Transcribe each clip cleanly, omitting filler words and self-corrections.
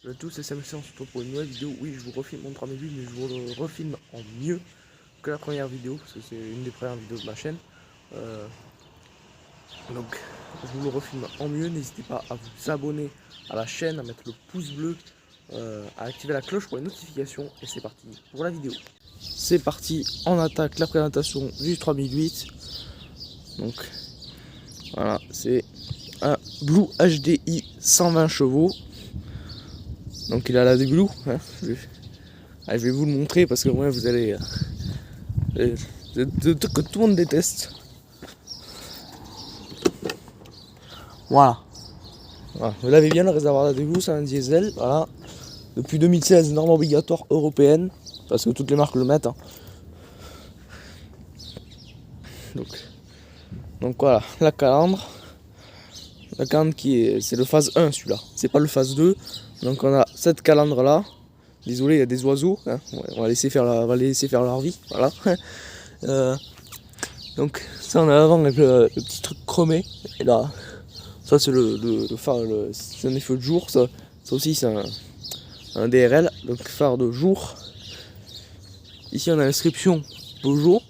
Salut à tous, c'est Samuel, on se retrouve pour une nouvelle vidéo. Oui, je vous refilme mon 3008, mais je vous le refilme en mieux que la première vidéo, parce que c'est une des premières vidéos de ma chaîne. Donc, je vous le refilme en mieux. N'hésitez pas à vous abonner à la chaîne, à mettre le pouce bleu, à activer la cloche pour les notifications. Et c'est parti pour la vidéo. C'est parti, on attaque la présentation du 3008. Donc, voilà, c'est un Blue HDI 120 chevaux. Donc il a la Blue, hein. Je vais vous le montrer parce que moi vous allez que tout le monde déteste. Voilà. Vous l'avez bien, le réservoir d'Adblue, c'est un diesel. Voilà. Depuis 2016, norme obligatoire européenne, parce que toutes les marques le mettent. Hein. Donc voilà, la calandre. La calandre c'est le phase 1 celui-là. C'est pas le phase 2. Donc on a cette calandre là. Désolé, il y a des oiseaux. Hein. On va laisser faire leur vie. Voilà. Donc ça on a l'avant avec le petit truc chromé. Et là, ça c'est le phare, c'est un effet de jour. Ça aussi c'est un DRL, donc phare de jour. Ici on a l'inscription Peugeot.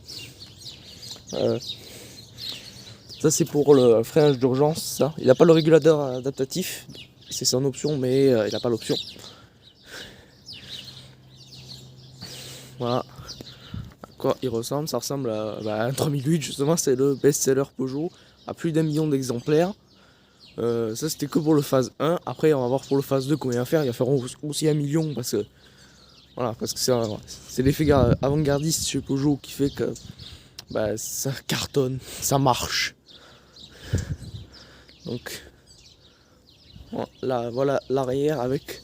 Ça c'est pour le freinage d'urgence. Ça. Il n'a pas le régulateur adaptatif. C'est son option, mais il n'a pas l'option. Voilà. À quoi il ressemble? Ça ressemble à un 3008 justement. C'est le best-seller Peugeot à plus d'1 million d'exemplaires. Ça c'était que pour le phase 1. Après on va voir pour le phase 2 combien il va faire. Il va faire aussi 1 million parce que voilà, parce que c'est l'effet avant-gardiste chez Peugeot qui fait que ça cartonne, ça marche. Donc voilà l'arrière avec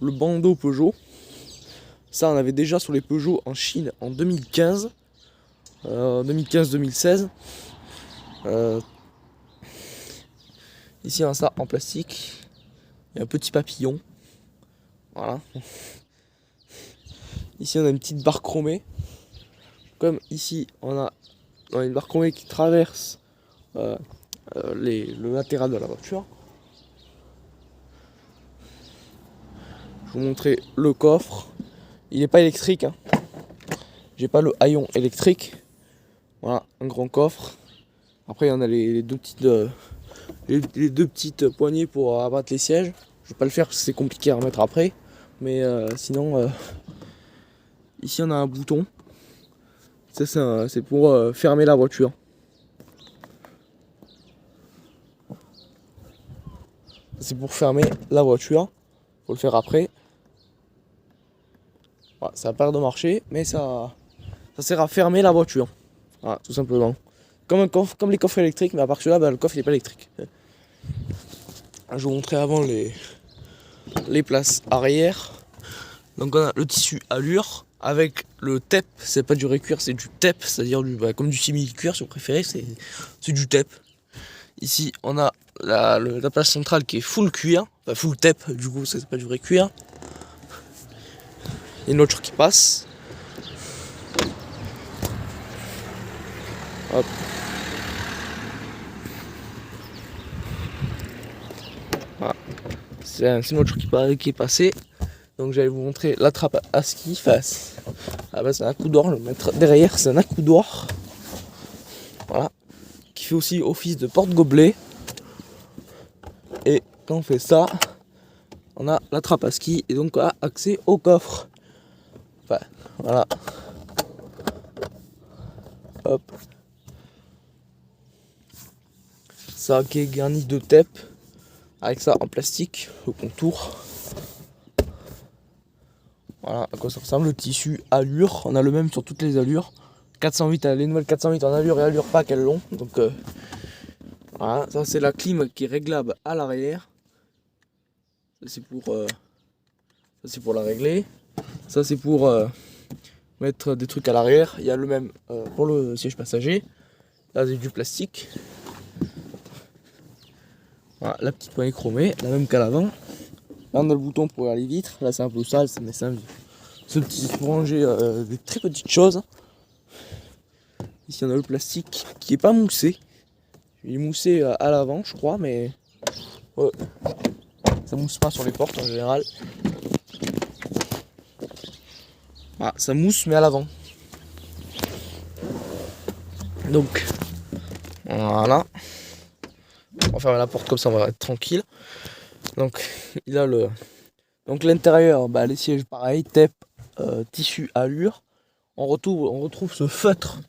le bandeau Peugeot. Ça on avait déjà sur les Peugeot en Chine en 2015. 2015-2016. Ici on a ça en plastique. Il y a un petit papillon. Voilà. Ici on a une petite barre chromée. Comme ici on a une barre chromée qui traverse le latéral de la voiture. Je vais vous montrer le coffre. Il n'est pas électrique. Hein. J'ai pas le haillon électrique. Voilà, un grand coffre. Après il y en a les deux petites poignées pour abattre les sièges. Je vais pas le faire parce que c'est compliqué à remettre après. Mais sinon, ici on a un bouton. Ça c'est pour fermer la voiture. C'est pour fermer la voiture. Faut le faire après. Voilà, ça a pas l'air de marcher, mais ça sert à fermer la voiture. Voilà, tout simplement. Comme les coffres électriques, mais à part celui-là, le coffre n'est pas électrique. Je vais vous montrer avant les places arrière. Donc on a le tissu allure avec le TEP. C'est pas du récuir, c'est du TEP, c'est-à-dire comme du simili-cuir si vous préférez, c'est du TEP. Ici on a la place centrale qui est full cuir, enfin full TEP, du coup c'est pas du récuir. Il y a une voiture qui passe. Hop. Voilà. C'est une voiture qui est passée. Donc j'allais vous montrer la trappe à ski face. C'est un accoudoir, le mettre derrière, c'est un accoudoir. Voilà. Qui fait aussi office de porte-gobelet. Et quand on fait ça, on a la trappe à ski et donc on a accès au coffre. Enfin, voilà. Hop. Ça qui est garni de TEP. Avec ça en plastique, au contour. Voilà à quoi ça ressemble, le tissu allure. On a le même sur toutes les allures. 408, les nouvelles 408 en allure et allure pas qu'elles l'ont. Donc voilà, ça c'est la clim qui est réglable à l'arrière. Ça c'est pour la régler. Ça c'est pour mettre des trucs à l'arrière. Il y a le même pour le siège passager. Là c'est du plastique. Voilà, la petite poignée chromée, la même qu'à l'avant. Là on a le bouton pour ouvrir les vitres. Là c'est un peu sale, mais c'est ce petit pour ranger des très petites choses. Ici on a le plastique qui est pas moussé. Il est moussé à l'avant je crois, mais ouais. Ça mousse pas sur les portes en général. Voilà, ça mousse mais à l'avant. Donc voilà. On va fermer la porte comme ça, on va être tranquille. Donc il a le. Donc l'intérieur, bah, les sièges pareil, TEP, tissu allure. On retrouve ce feutre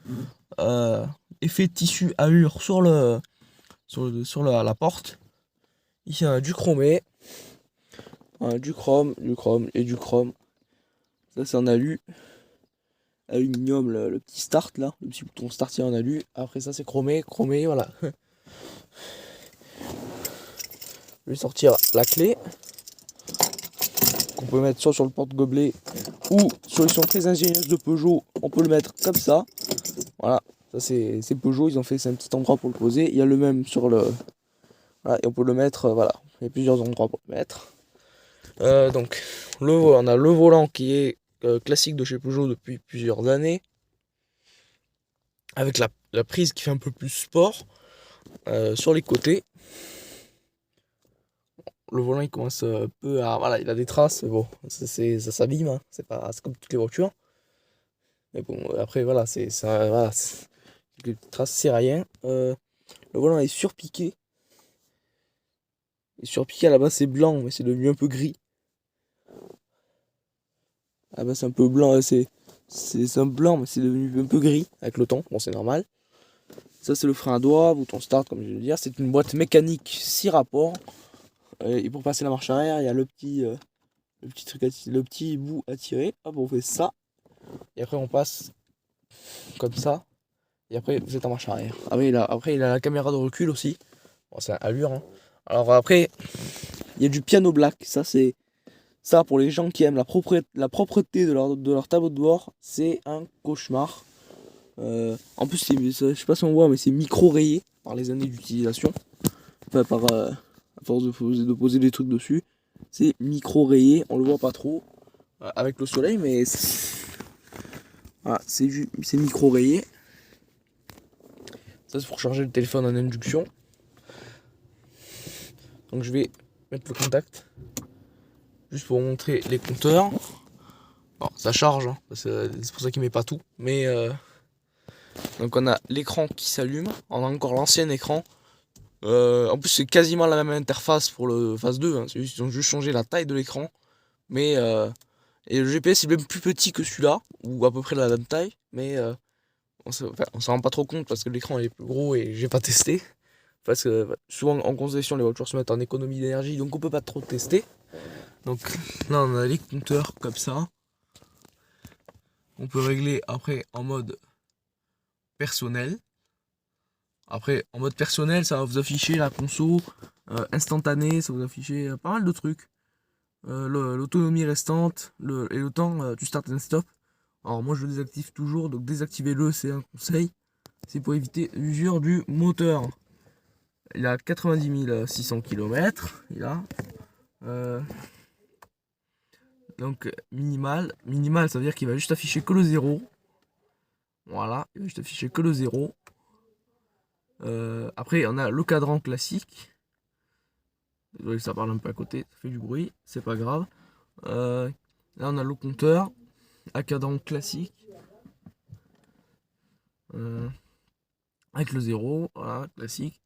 effet tissu allure sur la porte. Ici on a du chromé. Voilà, du chrome et du chrome. Ça c'est en alu. Aluminium, le petit start là, le petit bouton start en alu. Après ça c'est chromé, voilà. Je vais sortir la clé qu'on peut mettre soit sur le porte-gobelet ou, solution très ingénieuse de Peugeot, on peut le mettre comme ça. Voilà, ça c'est Peugeot, ils ont fait, c'est un petit endroit pour le poser. Il y a le même sur le. Voilà, et on peut le mettre, voilà, il y a plusieurs endroits pour le mettre. Donc, on a le volant qui est classique de chez Peugeot depuis plusieurs années, avec la prise qui fait un peu plus sport sur les côtés. Le volant il commence un peu à. Voilà, il a des traces, mais bon, ça s'abîme, hein. C'est comme toutes les voitures. Mais bon, après, voilà, voilà, les petites traces, c'est rien. Le volant est surpiqué. À la base, c'est blanc, mais c'est devenu un peu gris. À la base, c'est un peu blanc, c'est un blanc, mais c'est devenu un peu gris avec le temps. Bon, c'est normal. Ça, c'est le frein à doigt, bouton start, comme je viens de dire. C'est une boîte mécanique 6 rapports. Et pour passer la marche arrière, il y a le petit bout à tirer. Hop, on fait ça. Et après, on passe comme ça. Et après, vous êtes en marche arrière. Après, il a la caméra de recul aussi. Bon, c'est allure, hein. Alors après, il y a du piano black. Ça, c'est ça pour les gens qui aiment la propreté de leur tableau de bord. C'est un cauchemar. En plus, je sais pas si on voit, mais c'est micro-rayé par les années d'utilisation. Enfin, à force de poser des trucs dessus. C'est micro-rayé, on le voit pas trop avec le soleil, mais voilà, c'est micro-rayé. Ça, c'est pour charger le téléphone en induction. Donc, je vais mettre le contact juste pour montrer les compteurs. Bon, ça charge, hein. C'est pour ça qu'il met pas tout. Mais donc on a l'écran qui s'allume. On a encore l'ancien écran. En plus c'est quasiment la même interface pour le phase 2. Hein. Ils ont juste changé la taille de l'écran. Mais et le GPS est même plus petit que celui-là, ou à peu près de la même taille. Mais on s'en rend pas trop compte parce que l'écran est plus gros et j'ai pas testé. Parce que souvent en concession les voitures se mettent en économie d'énergie, donc on peut pas trop tester. Donc là on a les compteurs comme ça. On peut régler après en mode personnel. Après en mode personnel ça va vous afficher la conso instantanée, ça va vous afficher pas mal de trucs. L'autonomie restante et le temps du start and stop. Alors moi je le désactive toujours, donc désactivez-le, c'est un conseil. C'est pour éviter l'usure du moteur. Il a 90 600 km. Il a donc minimal, ça veut dire qu'il va juste afficher que le 0. Voilà, il va juste afficher que le 0. Après on a le cadran classique. Désolé, ça parle un peu à côté, ça fait du bruit, c'est pas grave. Là on a le compteur à cadran classique. Avec le 0, voilà, classique.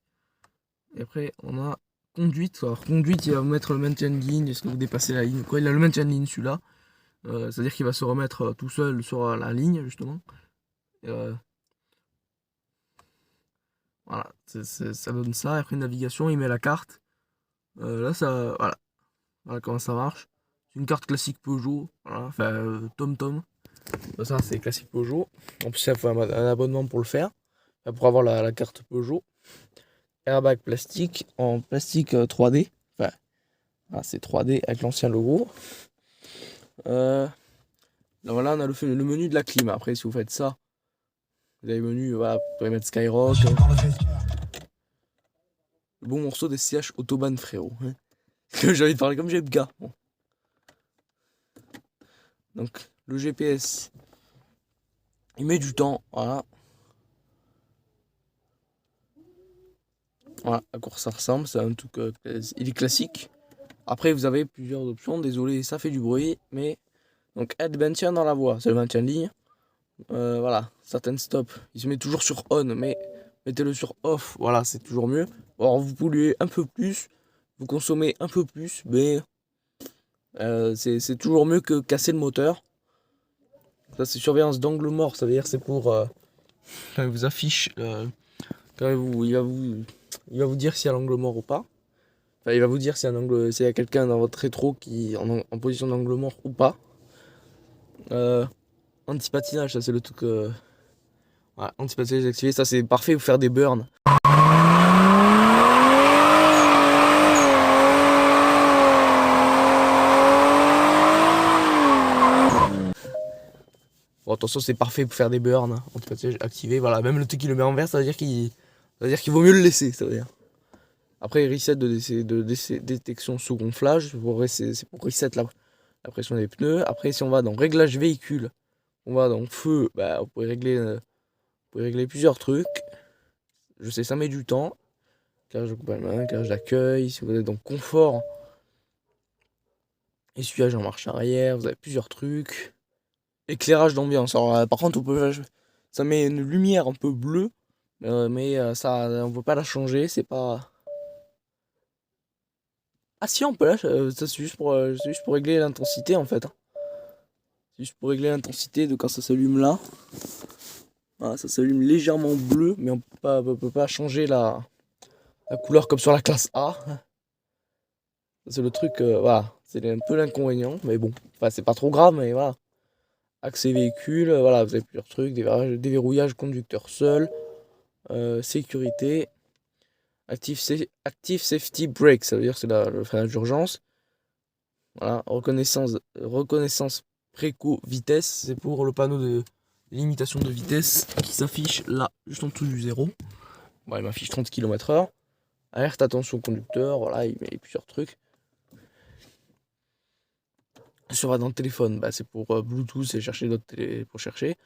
Et après on a conduite. Alors conduite, il va vous mettre le maintien de ligne, est-ce que vous dépassez la ligne, quoi. Il a le maintien de ligne celui-là. C'est-à-dire qu'il va se remettre tout seul sur la ligne justement. Voilà, ça donne ça. Et après navigation, il met la carte. Là ça. Voilà comment ça marche. C'est une carte classique Peugeot. Voilà, enfin TomTom. Ça c'est classique Peugeot. En plus il faut un abonnement pour le faire. Pour avoir la carte Peugeot. Airbag plastique en plastique 3D. Enfin, voilà, c'est 3D avec l'ancien logo. Voilà, on a le menu de la clim. Après, si vous faites ça, vous avez le menu, voilà, vous pouvez mettre Skyrock. Le bon morceau des CH Autobahn, frérot. Hein. J'ai envie de parler comme Jebga. Bon. Donc, le GPS, il met du temps. Voilà. Voilà à quoi ça ressemble. C'est un truc, il est classique. Après, vous avez plusieurs options. Désolé, ça fait du bruit, mais donc aide maintien dans la voie, c'est le maintien de ligne. Voilà, certaines stops, il se met toujours sur on, mais mettez-le sur off, voilà, c'est toujours mieux. Alors vous polluez un peu plus, vous consommez un peu plus, mais c'est toujours mieux que casser le moteur. Ça c'est surveillance d'angle mort, ça veut dire c'est pour quand il vous affiche, quand il va vous dire s'il y a l'angle mort ou pas. Enfin, il va vous dire s'il y a quelqu'un dans votre rétro qui est en position d'angle mort ou pas. Anti-patinage, ça c'est le truc. Voilà, anti-patinage activé, ça c'est parfait pour faire des burns. Bon, attention, c'est parfait pour faire des burns. Anti-patinage activé, voilà. Même le truc qui le met en vert, ça veut dire qu'il vaut mieux le laisser, ça veut dire. Après, reset de détection sous gonflage, c'est pour reset la pression des pneus. Après, si on va dans réglage véhicule, on va dans feu, bah, vous pouvez régler plusieurs trucs. Je sais, ça met du temps. Carrelage de coupe à main, carrelage d'accueil. Si vous êtes dans confort, essuyage en marche arrière, vous avez plusieurs trucs. Éclairage d'ambiance. Alors, par contre, ça met une lumière un peu bleue, mais ça, on peut pas la changer. C'est pas. Ah si, on peut la. Ça, c'est juste pour régler l'intensité en fait. C'est juste pour régler l'intensité de quand ça s'allume là. Voilà, ça s'allume légèrement bleu, mais on peut pas changer la couleur comme sur la classe A. C'est le truc, voilà, c'est un peu l'inconvénient, mais bon, enfin c'est pas trop grave, mais voilà. Accès véhicule, voilà, vous avez plusieurs trucs, déverrouillage conducteur seul, sécurité, active safety brake, ça veut dire que c'est le freinage d'urgence. Voilà, reconnaissance préco vitesse, c'est pour le panneau de limitation de vitesse qui s'affiche là, juste en dessous du 0. Bon, il m'affiche 30 km/h. Alerte attention conducteur, voilà, il met plusieurs trucs. Si on va dans le téléphone, bah, c'est pour Bluetooth et chercher d'autres télé pour chercher.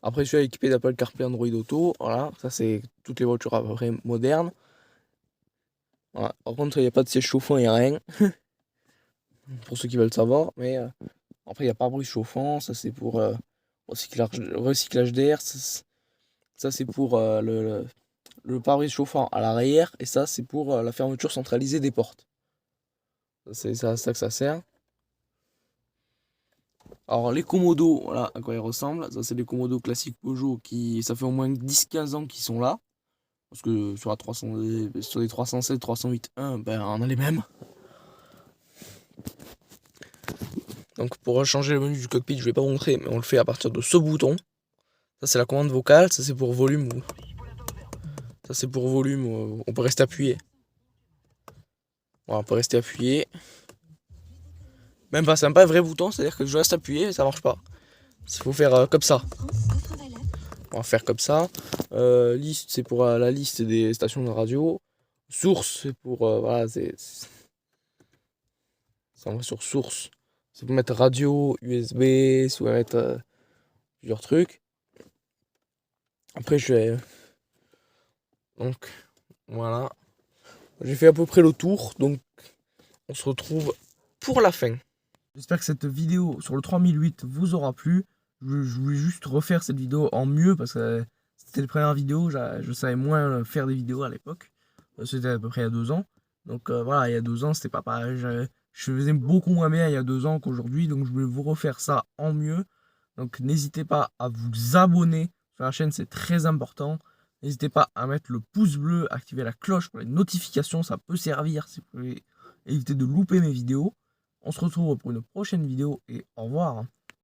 Après, je suis équipé d'Apple CarPlay, Android Auto. Voilà, ça c'est toutes les voitures à peu près modernes. Voilà. Par contre, il n'y a pas de siège chauffant, il n'y a rien. Pour ceux qui veulent savoir. Mais après, il n'y a pas de bruit chauffant. Ça c'est pour recyclage d'air. Ça c'est pour le pare-brise chauffant à l'arrière. Et ça c'est pour la fermeture centralisée des portes. C'est ça que ça sert. Alors les commodos, voilà à quoi ils ressemblent. Ça c'est les commodos classiques Peugeot ça fait au moins 10-15 ans qu'ils sont là. Parce que sur les 307, 308.1, ben on a les mêmes. Donc pour changer le menu du cockpit, je vais pas vous montrer, mais on le fait à partir de ce bouton. Ça c'est la commande vocale, ça c'est pour volume. Ça c'est pour volume, on peut rester appuyé. Voilà, on peut rester appuyé. Même pas, c'est pas un vrai bouton, c'est-à-dire que je reste appuyé et ça marche pas. Il faut faire comme ça. On va faire comme ça. Liste, c'est pour la liste des stations de radio. Source, c'est pour. Voilà, ça on va sur source. C'est pour mettre radio, USB, si vous voulez mettre plusieurs trucs. Après, je vais. Donc, voilà. J'ai fait à peu près le tour, donc on se retrouve pour la fin. J'espère que cette vidéo sur le 3008 vous aura plu. Je voulais juste refaire cette vidéo en mieux parce que c'était la première vidéo. Je savais moins faire des vidéos à l'époque. C'était à peu près il y a 2 ans. Donc voilà, il y a 2 ans, c'était pas pareil. Je faisais beaucoup moins bien il y a 2 ans qu'aujourd'hui. Donc je voulais vous refaire ça en mieux. Donc n'hésitez pas à vous abonner sur la chaîne, c'est très important. N'hésitez pas à mettre le pouce bleu, activer la cloche pour les notifications. Ça peut servir si vous voulez éviter de louper mes vidéos. On se retrouve pour une prochaine vidéo et au revoir.